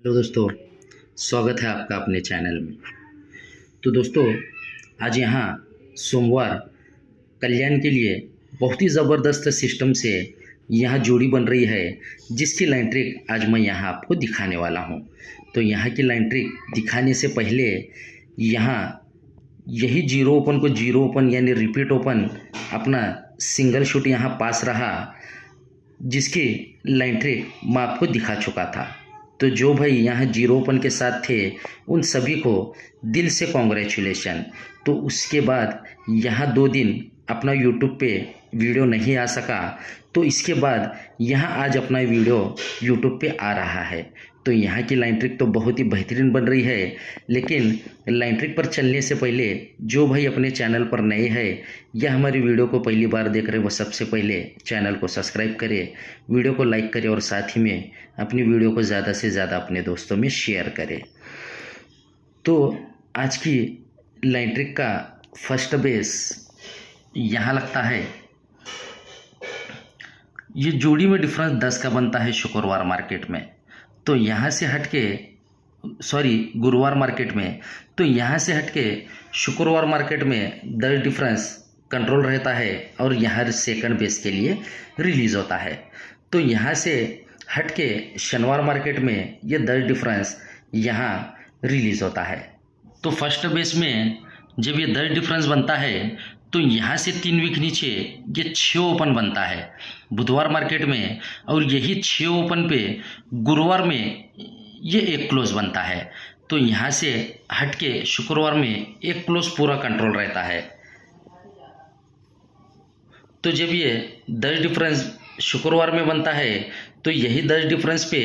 Hello दोस्तों, स्वागत है आपका अपने चैनल में। तो दोस्तों, आज यहाँ सोमवार कल्याण के लिए बहुत ही ज़बरदस्त सिस्टम से यहाँ जोड़ी बन रही है, जिसकी लाइन ट्रिक आज मैं यहाँ आपको दिखाने वाला हूँ। तो यहाँ की लाइन ट्रिक दिखाने से पहले यहाँ यही जीरो ओपन को जीरो ओपन यानी रिपीट ओपन अपना सिंगल शॉट यहाँ पास रहा, जिसकी लाइन ट्रिक मैं आपको दिखा चुका था। तो जो भाई यहाँ जीरो ओपन के साथ थे उन सभी को दिल से कॉन्ग्रेचुलेशन। तो उसके बाद यहाँ 2 दिन अपना यूट्यूब पे वीडियो नहीं आ सका, तो इसके बाद यहाँ आज अपना वीडियो यूट्यूब पे आ रहा है। तो यहाँ की लाइन ट्रिक तो बहुत ही बेहतरीन बन रही है, लेकिन लाइन ट्रिक पर चलने से पहले जो भाई अपने चैनल पर नए हैं या हमारी वीडियो को पहली बार देख रहे हैं, वो सबसे पहले चैनल को सब्सक्राइब करें, वीडियो को लाइक करें और साथ ही में अपनी वीडियो को ज़्यादा से ज़्यादा अपने दोस्तों में शेयर करें। तो आज की लाइन ट्रिक का फर्स्ट बेस यहाँ लगता है, ये जोड़ी में डिफरेंस 10 का बनता है शुक्रवार मार्केट में। तो यहाँ से हटके गुरुवार मार्केट में, तो यहाँ से हटके शुक्रवार मार्केट में 10 डिफरेंस कंट्रोल रहता है और यहाँ सेकंड बेस के लिए रिलीज होता है। तो यहाँ से हटके शनिवार मार्केट में ये 10 डिफरेंस यहाँ रिलीज होता है। तो फर्स्ट बेस में जब ये 10 डिफरेंस बनता है, तो यहाँ से 3 वीक नीचे ये 6 ओपन बनता है बुधवार मार्केट में, और यही 6 ओपन पे गुरुवार में ये एक क्लोज बनता है। तो यहाँ से हटके शुक्रवार में एक क्लोज पूरा कंट्रोल रहता है। तो जब ये 10 डिफरेंस शुक्रवार में बनता है, तो यही 10 डिफरेंस पे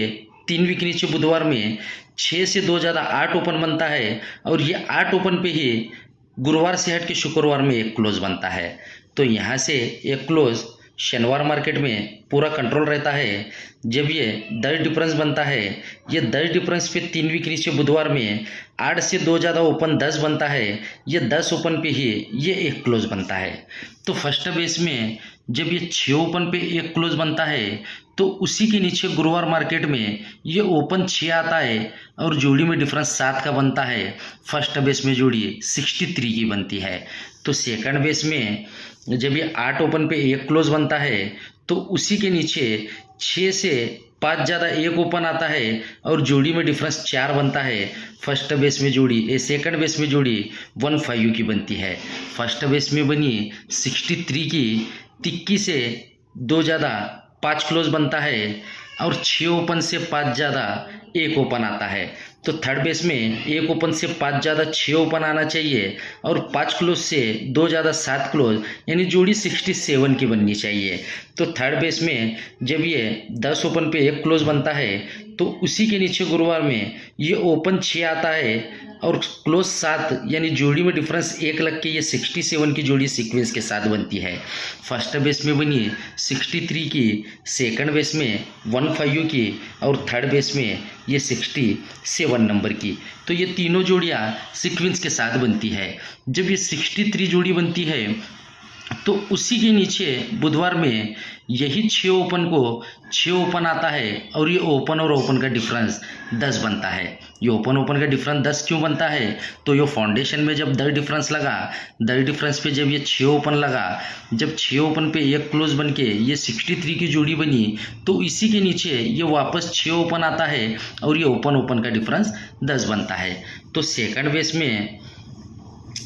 3 वीक नीचे बुधवार में 6 से 2 ज़्यादा 8 ओपन बनता है, और ये 8 ओपन पे ही गुरुवार से हट के शुक्रवार में एक क्लोज बनता है। तो यहाँ से एक क्लोज शनिवार मार्केट में पूरा कंट्रोल रहता है। जब ये 10 डिफरेंस बनता है, ये 10 डिफरेंस पे 3 वीक नीचे बुधवार में 8 से 2 ज़्यादा ओपन 10 बनता है, ये 10 ओपन पे ही ये एक क्लोज बनता है। तो फर्स्ट बेस में जब ये 6 ओपन पे एक क्लोज बनता है, तो उसी के नीचे गुरुवार मार्केट में ये ओपन 6 आता है और जोड़ी में डिफरेंस 7 का बनता है। फर्स्ट बेस में जोड़ी 63 की बनती है। तो सेकंड बेस में जब ये 8 ओपन पे एक क्लोज बनता है, तो उसी के नीचे 6 से 5 ज़्यादा एक ओपन आता है और जोड़ी में डिफरेंस 4 बनता है। फर्स्ट बेस में जोड़ी सेकंड बेस में जोड़ी 15 की बनती है। फर्स्ट बेस में बनी 63 की, 23 से 2 ज़्यादा 5 क्लोज बनता है और 6 ओपन से 5 ज़्यादा एक ओपन आता है। तो थर्ड बेस में एक ओपन से 5 ज़्यादा 6 ओपन आना चाहिए, और 5 क्लोज से 2 ज़्यादा 7 क्लोज, यानी जोड़ी 67 की बननी चाहिए। तो थर्ड बेस में जब ये 10 ओपन पे एक क्लोज बनता है, तो उसी के नीचे गुरुवार में ये ओपन 6 आता है और क्लोज 7, यानी जोड़ी में डिफरेंस 1 लग के ये 67 की जोड़ी सीक्वेंस के साथ बनती है। फर्स्ट बेस में बनी 63 की, सेकंड बेस में 15 की, और थर्ड बेस में ये 67 नंबर की। तो ये तीनों जोड़ियाँ सीक्वेंस के साथ बनती है। जब ये 63 जोड़ी बनती है, तो उसी के नीचे बुधवार में यही 6 ओपन को 6 ओपन आता है, और ये ओपन और ओपन का डिफरेंस 10 बनता है। ये ओपन का डिफरेंस 10 क्यों बनता है? तो ये फाउंडेशन में जब 10 डिफरेंस लगा, 10 डिफरेंस पे जब ये 6 ओपन लगा, जब 6 ओपन पे एक क्लोज बन के ये 63 की जोड़ी बनी, तो इसी के नीचे ये वापस 6 ओपन आता है और ये ओपन का डिफरेंस 10 बनता है। तो सेकंड बेस में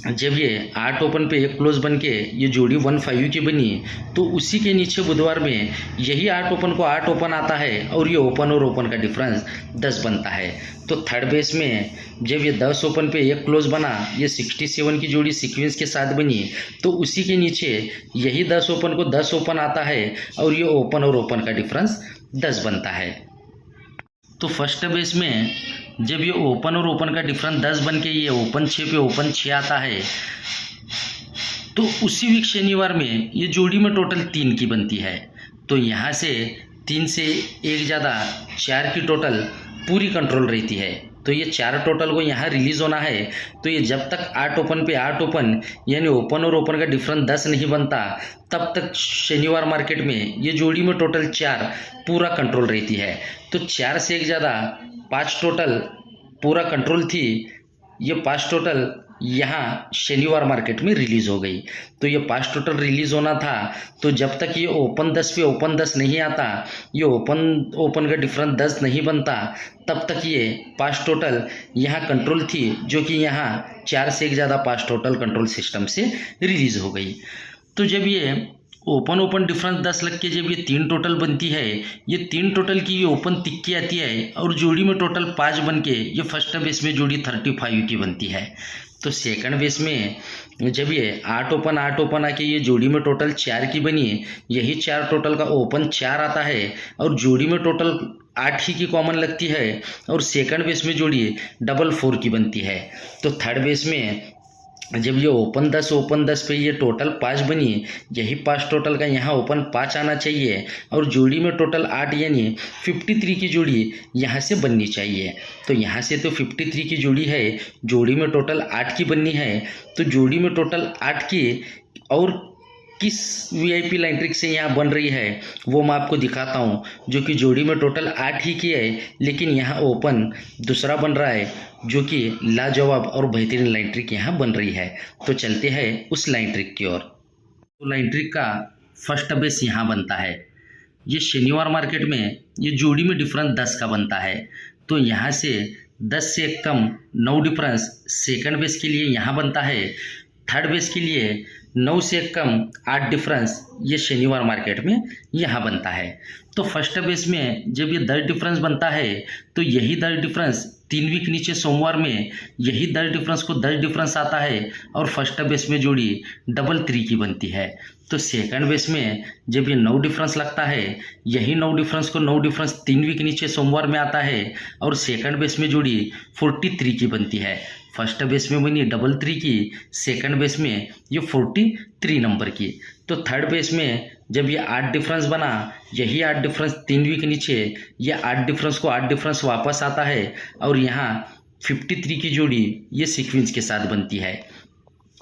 जब ये 8 ओपन पे एक क्लोज बन के ये जोड़ी 15 की बनी, तो उसी के नीचे बुधवार में यही 8 ओपन को 8 ओपन आता है और ये ओपन और ओपन का डिफरेंस 10 बनता है। तो थर्ड बेस में जब ये 10 ओपन पे एक क्लोज बना, ये 67 की जोड़ी सीक्वेंस के साथ बनी, तो उसी के नीचे यही 10 ओपन को 10 ओपन आता है और ये ओपन और ओपन का डिफरेंस 10 बनता है। तो फर्स्ट बेस में जब ये ओपन और ओपन का डिफरेंस 10 बन के ये ओपन 6 पे ओपन 6 आता है, तो उसी वीक शनिवार में ये जोड़ी में टोटल 3 की बनती है। तो यहाँ से 3 से 1 ज़्यादा 4 की टोटल पूरी कंट्रोल रहती है। तो ये 4 टोटल को यहाँ रिलीज होना है। तो ये जब तक 8 ओपन पे 8 ओपन यानी ओपन और ओपन का डिफरेंस 10 नहीं बनता, तब तक शनिवार मार्केट में ये जोड़ी में टोटल 4 पूरा कंट्रोल रहती है। तो 4 से एक ज़्यादा 5 टोटल पूरा कंट्रोल थी, ये 5 टोटल यहाँ शनिवार मार्केट में रिलीज हो गई। तो ये 5 टोटल रिलीज होना था, तो जब तक ये ओपन 10 पे ओपन 10 नहीं आता, ये ओपन का डिफरेंस 10 नहीं बनता, तब तक ये 5 टोटल यहाँ कंट्रोल थी, जो कि यहाँ 4 से एक ज़्यादा 5 टोटल कंट्रोल सिस्टम से रिलीज हो गई। तो जब ये ओपन डिफरेंस 10 लग के जब ये 3 टोटल बनती है, ये 3 टोटल की ये ओपन तिक्की आती है और जोड़ी में टोटल 5 बन के ये फर्स्ट बेस में जोड़ी 35 की बनती है। तो सेकंड बेस में जब ये 8 ओपन आके ये जोड़ी में टोटल 4 की बनी, यही 4 टोटल का ओपन 4 आता है और जोड़ी में टोटल 8 ही की कॉमन लगती है और सेकंड बेस में जोड़ी 4 की बनती है। तो थर्ड बेस में जब ये ओपन 10 पे ये टोटल 5 बनी, यही 5 टोटल का यहाँ ओपन 5 आना चाहिए और जोड़ी में टोटल 8 यानी 53 की जोड़ी यहाँ से बननी चाहिए। तो यहाँ से तो 53 की जोड़ी है, जोड़ी में टोटल 8 की बननी है। तो जोड़ी में टोटल 8 की और किस वीआईपी लाइन ट्रिक से यहाँ बन रही है वो मैं आपको दिखाता हूँ, जो कि जोड़ी में टोटल 8 ही की है, लेकिन यहाँ ओपन दूसरा बन रहा है, जो कि लाजवाब और बेहतरीन लाइन ट्रिक यहाँ बन रही है। तो चलते हैं उस लाइन ट्रिक की ओर। तो लाइन ट्रिक का फर्स्ट बेस यहाँ बनता है, ये शनिवार मार्केट में ये जोड़ी में डिफरेंस 10 का बनता है। तो यहाँ से 10 से एक कम 9 डिफरेंस सेकंड बेस के लिए यहाँ बनता है। थर्ड बेस के लिए 9 से एक कम 8 डिफरेंस ये शनिवार मार्केट में यहाँ बनता है। तो फर्स्ट बेस में जब ये 10 डिफरेंस बनता है, तो यही 10 डिफरेंस 3 वीक नीचे सोमवार में यही 10 डिफरेंस को 10 डिफरेंस आता है और फर्स्ट बेस में जोड़ी 3 की बनती है। तो सेकंड बेस में जब ये 9 डिफरेंस लगता है, यही 9 डिफरेंस को 9 डिफरेंस 3 वीक नीचे सोमवार में आता है और सेकंड बेस में जोड़ी 43 की बनती है। फर्स्ट बेस में बनी 33 की, सेकंड बेस में ये 43 नंबर की। तो थर्ड बेस में जब ये 8 डिफरेंस बना, यही 8 डिफरेंस 3 वीक नीचे ये 8 डिफरेंस को 8 डिफरेंस वापस आता है और यहाँ 53 की जोड़ी ये सीक्वेंस के साथ बनती है।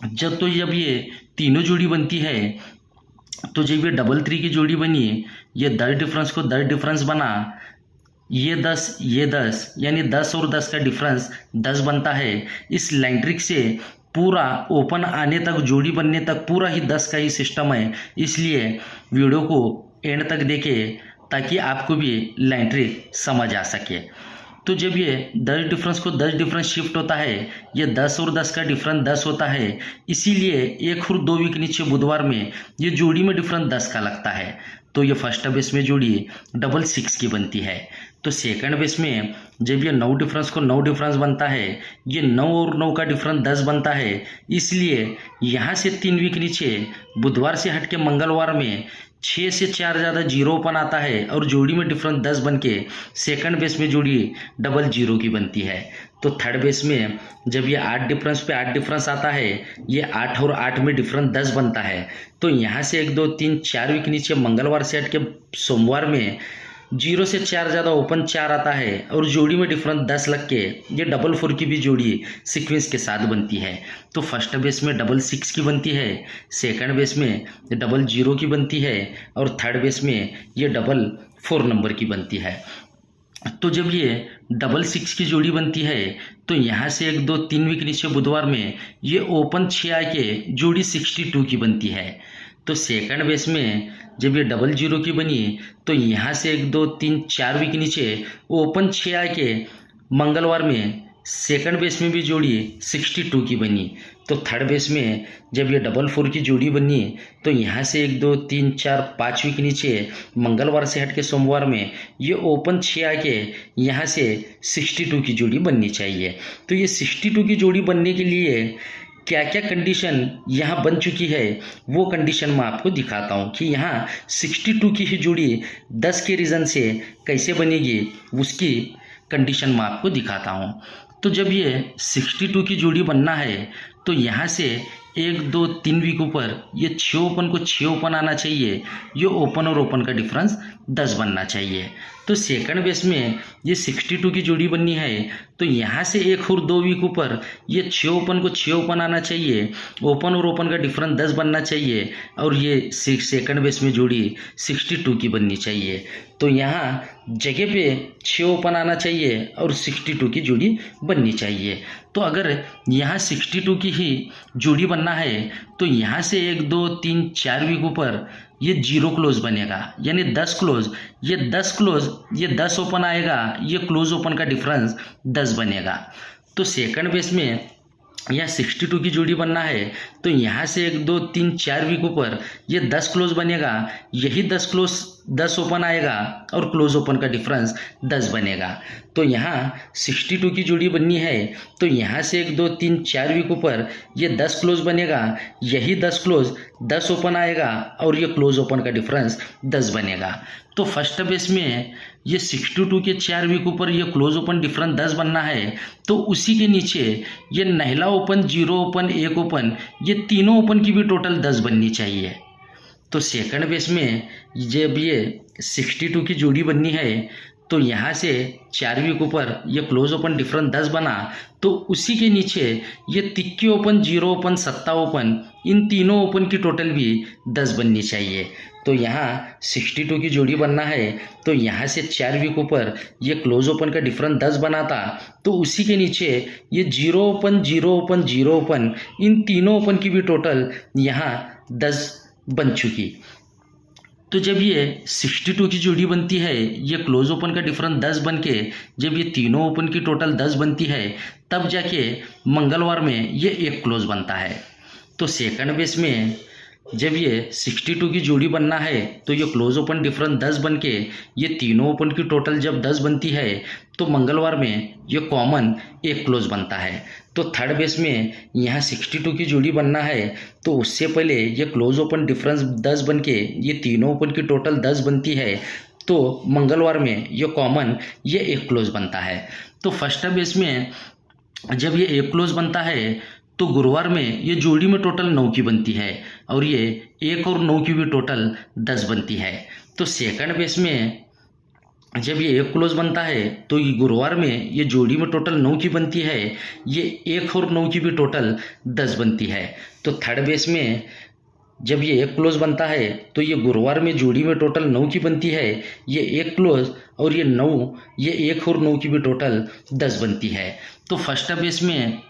जब ये तीनों जोड़ी बनती है, तो जब ये 33 की जोड़ी बनी, ये 10 डिफरेंस को 10 डिफरेंस बना, ये 10 यानी 10 और 10 का डिफरेंस 10 बनता है। इस लाइन ट्रिक से पूरा ओपन आने तक, जोड़ी बनने तक पूरा ही 10 का ही सिस्टम है, इसलिए वीडियो को एंड तक देखें ताकि आपको भी लाइन ट्रिक समझ आ सके। तो जब ये 10 डिफरेंस को 10 डिफरेंस शिफ्ट होता है, ये 10 और 10 का डिफरेंस 10 होता है, इसीलिए 1 और 2 वीक नीचे बुधवार में ये जोड़ी में डिफरेंस 10 का लगता है। तो ये फर्स्ट बेस में जोड़ी 66 की बनती है। तो सेकंड बेस में जब ये 9 डिफरेंस को 9 डिफरेंस बनता है, ये 9 और 9 का डिफरेंस 10 बनता है, इसलिए यहाँ से 3 वीक नीचे बुधवार से हट के मंगलवार में 6 से 4 ज़्यादा 0 ओपन आता है और जोड़ी में डिफरेंस 10 बन के सेकंड बेस में जोड़ी 00 की बनती है। तो थर्ड बेस में जब ये 8 डिफरेंस पे 8 डिफरेंस आता है, ये 8 और 8 में डिफरेंस 10 बनता है। तो यहाँ से 1 2 3 4 वीक नीचे मंगलवार से हट के सोमवार में 0 से 4 ज़्यादा ओपन 4 आता है और जोड़ी में डिफरेंस 10 लग के ये 44 की भी जोड़ी सीक्वेंस के साथ बनती है। तो फर्स्ट बेस में 66 की बनती है, सेकंड बेस में 00 की बनती है और थर्ड बेस में ये 44 नंबर की बनती है। तो जब ये 66 की जोड़ी बनती है, तो यहाँ से 1 2 3 वीक नीचे बुधवार में ये ओपन 6 आके जोड़ी 62 की बनती है। तो सेकंड बेस में जब ये 00 की बनी, तो यहाँ से 1 2 3 4 वीक नीचे ओपन 6 आके मंगलवार में सेकंड बेस में भी जोड़ी 62 की बनी। तो थर्ड बेस में जब ये 44 की जोड़ी बनी, तो यहाँ से 1 2 3 4 5 वीक नीचे मंगलवार से हट के सोमवार में ये ओपन 6 आके यहाँ से 62 की जोड़ी बननी चाहिए। तो ये 62 की जोड़ी बनने के लिए क्या क्या कंडीशन यहाँ बन चुकी है वो कंडीशन मैं आपको दिखाता हूँ कि यहाँ 62 की ही जोड़ी 10 के रीज़न से कैसे बनेगी, उसकी कंडीशन मैं आपको दिखाता हूँ। तो जब ये 62 की जोड़ी बनना है तो यहाँ से 1 2 3 वीक ऊपर ये 6 ओपन को 6 ओपन आना चाहिए, ये ओपन और ओपन का डिफरेंस 10 बनना चाहिए। तो सेकंड बेस में ये 62 की जोड़ी बननी है तो यहाँ से 1 और 2 वीक ऊपर ये 6 ओपन को 6 ओपन आना चाहिए, ओपन और ओपन का डिफरेंस 10 बनना चाहिए और ये सेकंड बेस में जोड़ी 62 की बननी चाहिए। तो यहाँ जगह पे 6 ओपन आना चाहिए और 62 की जोड़ी बननी चाहिए। तो अगर यहाँ 62 की ही जोड़ी बनना है तो यहाँ से 1 2 3 4 वीक ऊपर ये 0 क्लोज बनेगा, यानी 10 क्लोज, ये 10 क्लोज, ये 10 ओपन आएगा, ये क्लोज ओपन का डिफरेंस 10 बनेगा। तो सेकंड बेस में यहाँ 62 की जोड़ी बनना है तो यहाँ से 1 2 3 4 वीक ऊपर ये 10 क्लोज बनेगा, यही 10 क्लोज 10 ओपन आएगा और क्लोज ओपन का डिफरेंस 10 बनेगा। तो यहाँ 62 की जोड़ी बननी है तो यहाँ से 1 2 3 4 वीक ऊपर ये 10 क्लोज बनेगा, यही 10 क्लोज 10 ओपन आएगा और ये क्लोज ओपन का डिफरेंस 10 बनेगा। तो फर्स्ट बेस में ये 62 के 4 वीक ऊपर ये क्लोज ओपन डिफरेंस 10 बनना है तो उसी के नीचे ये नहला ओपन, 0 ओपन, 1 ओपन, ये तीनों ओपन की भी टोटल 10 बननी चाहिए। तो सेकंड बेस में जब ये 62 की जोड़ी बननी है तो यहाँ से 4 वीक ऊपर ये क्लोज ओपन डिफरेंस 10 बना तो उसी के नीचे ये तिक्के ओपन, 0 ओपन, सत्ता ओपन, इन तीनों ओपन की टोटल भी 10 बननी चाहिए। तो यहाँ 62 की जोड़ी बनना है तो यहाँ से 4 वीक ऊपर ये क्लोज ओपन का डिफरेंस 10 बना था तो उसी के नीचे ये 0 ओपन, 0 ओपन, 0 ओपन, इन तीनों ओपन की भी टोटल यहाँ 10 बन चुकी। तो जब ये 62 की जोड़ी बनती है, ये क्लोज ओपन का डिफरेंस 10 बन के जब ये तीनों ओपन की टोटल 10 बनती है तब जाके मंगलवार में ये एक क्लोज बनता है। तो सेकंड बेस में जब ये 62 की जोड़ी बनना है तो ये क्लोज ओपन डिफरेंस 10 बन के ये तीनों ओपन की टोटल जब 10 बनती है तो मंगलवार में ये कॉमन एक क्लोज बनता है। तो थर्ड बेस में यहाँ 62 की जोड़ी बनना है तो उससे पहले ये क्लोज ओपन डिफरेंस 10 बन के ये तीनों ओपन की टोटल 10 बनती है तो मंगलवार में ये कॉमन ये एक क्लोज बनता है। तो फर्स्ट बेस में जब ये एक क्लोज बनता है तो गुरुवार में ये जोड़ी में टोटल 9 की बनती है और ये 1 और 9 की भी टोटल 10 बनती है। तो सेकंड बेस में जब ये एक क्लोज बनता है तो ये गुरुवार में ये जोड़ी में टोटल 9 की बनती है, ये 1 और 9 की भी टोटल 10 बनती है। तो थर्ड बेस में जब ये एक क्लोज बनता है तो ये गुरुवार में जोड़ी में टोटल 9 की बनती है, ये एक क्लोज और ये 9, ये 1 और 9 की भी टोटल 10 बनती है। तो फर्स्ट बेस में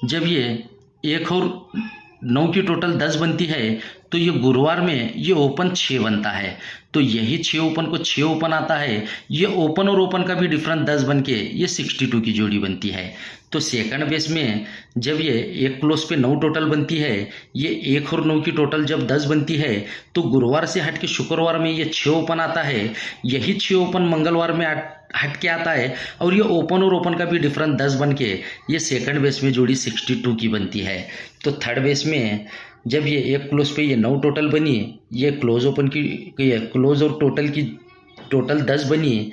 जब ये 1 और 9 की टोटल 10 बनती है तो ये गुरुवार में ये ओपन 6 बनता है तो यही 6 ओपन को 6 ओपन आता है, ये ओपन और ओपन का भी डिफरेंस 10 बन के ये 62 की जोड़ी बनती है। तो सेकंड बेस में जब ये एक क्लोज पे 9 टोटल बनती है, ये 1 और 9 की टोटल जब 10 बनती है तो गुरुवार से हट के शुक्रवार में ये 6 ओपन आता है, यही 6 ओपन मंगलवार में हट के आता है और ये ओपन और ओपन का भी डिफरेंस 10 बन के ये सेकंड बेस में जोड़ी 62 की बनती है। तो थर्ड बेस में जब ये एक क्लोज पे ये 9 टोटल बनी, ये क्लोज ओपन की क्लोज और टोटल की टोटल 10 बनी,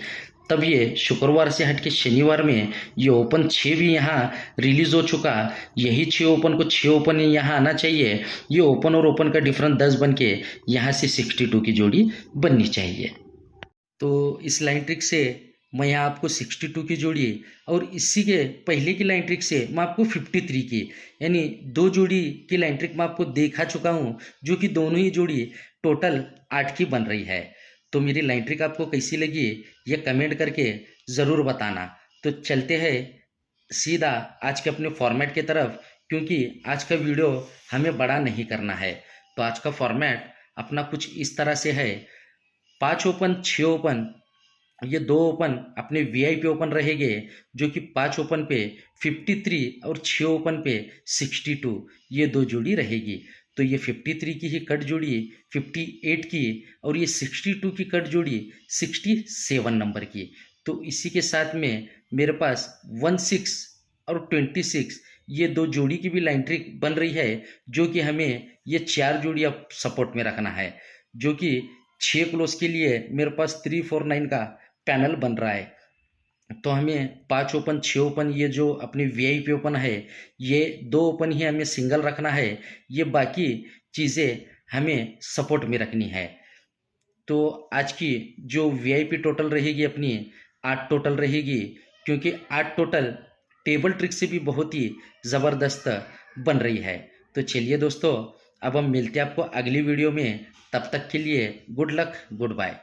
तब ये शुक्रवार से हट के शनिवार में ये ओपन 6 भी यहाँ रिलीज हो चुका, यही 6 ओपन को 6 ओपन यहाँ आना चाहिए, ये ओपन और ओपन का डिफरेंस 10 बन के यहाँ से 62 की जोड़ी बननी चाहिए। तो इस लाइन ट्रिक से मैं यहाँ आपको 62 की जोड़ी और इसी के पहले की लाइन ट्रिक से मैं आपको 53 की यानी 2 जोड़ी की लाइन ट्रिक मैं आपको दिखा चुका हूँ जो कि दोनों ही जोड़ी टोटल 8 की बन रही है। तो मेरी लाइन ट्रिक आपको कैसी लगी ये कमेंट करके ज़रूर बताना। तो चलते हैं सीधा आज के अपने फॉर्मेट की तरफ, क्योंकि आज का वीडियो हमें बड़ा नहीं करना है। तो आज का फॉर्मेट अपना कुछ इस तरह से है, 5 ओपन 6 ओपन, ये 2 ओपन अपने वीआईपी ओपन रहेंगे जो कि 5 ओपन पे 53 और 6 ओपन पे 62, ये 2 जोड़ी रहेगी। तो ये 53 की ही कट जोड़ी 58 की और ये 62 की कट जोड़ी 67 नंबर की। तो इसी के साथ में मेरे पास 16 और 26 ये 2 जोड़ी की भी लाइन ट्रिक बन रही है जो कि हमें ये 4 जोड़ी अब सपोर्ट में रखना है, जो कि 6 क्लोज के लिए मेरे पास 3 4 9 का पैनल बन रहा है। तो हमें 5 ओपन 6 ओपन ये जो अपनी वीआईपी ओपन है ये 2 ओपन ही हमें सिंगल रखना है, ये बाकी चीज़ें हमें सपोर्ट में रखनी है। तो आज की जो वीआईपी टोटल रहेगी अपनी 8 टोटल रहेगी, क्योंकि 8 टोटल टेबल ट्रिक से भी बहुत ही ज़बरदस्त बन रही है। तो चलिए दोस्तों, अब हम मिलते हैं आपको अगली वीडियो में, तब तक के लिए गुड लक, गुड बाय।